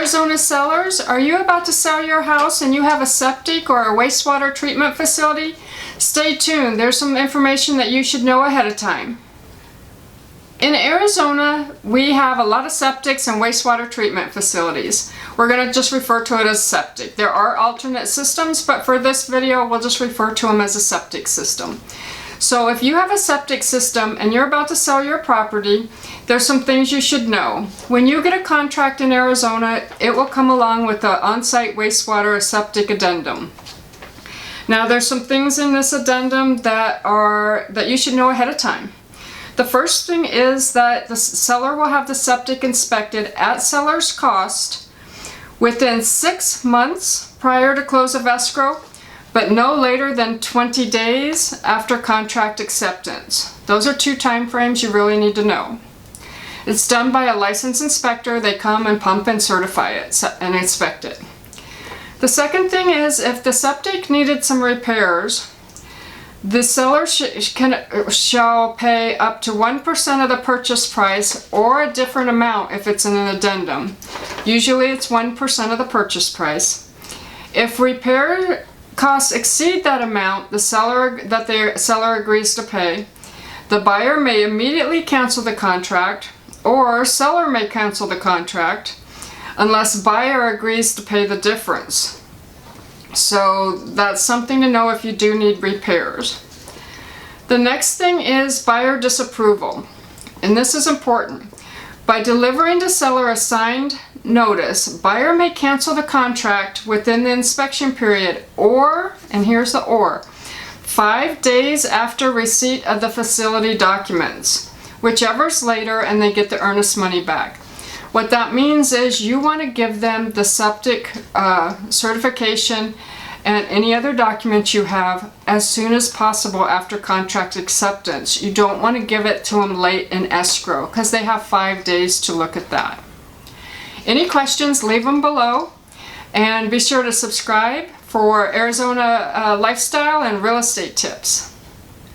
Arizona sellers, are you about to sell your house and you have a septic or a wastewater treatment facility? Stay tuned, there's some information that you should know ahead of time. In Arizona, we have a lot of septics and wastewater treatment facilities. We're going to just refer to it as septic. There are alternate systems, but for this video, we'll just refer to them as a septic system. So if you have a septic system and you're about to sell your property, there's some things you should know. When you get a contract in Arizona, it will come along with the on-site wastewater septic addendum. Now there's some things in this addendum that you should know ahead of time. The first thing is that the seller will have the septic inspected at seller's cost within 6 months prior to close of escrow, but no later than 20 days after contract acceptance. Those are 2 time frames you really need to know. It's done by a licensed inspector. They come and pump and certify it and inspect it. The second thing is if the septic needed some repairs, the seller shall pay up to 1% of the purchase price or a different amount if it's in an addendum. Usually it's 1% of the purchase price. If repair costs exceed that amount the seller agrees to pay, the buyer may immediately cancel the contract, or seller may cancel the contract unless buyer agrees to pay the difference. So that's something to know if you do need repairs. The next thing is buyer disapproval, and this is important. By delivering to seller a signed notice, buyer may cancel the contract within the inspection period, or, and here's the or, 5 days after receipt of the facility documents, whichever's later, and they get the earnest money back. What that means is you want to give them the septic certification and any other documents you have as soon as possible after contract acceptance. You don't want to give it to them late in escrow because they have 5 days to look at that. Any questions, leave them below, and be sure to subscribe for Arizona lifestyle and real estate tips.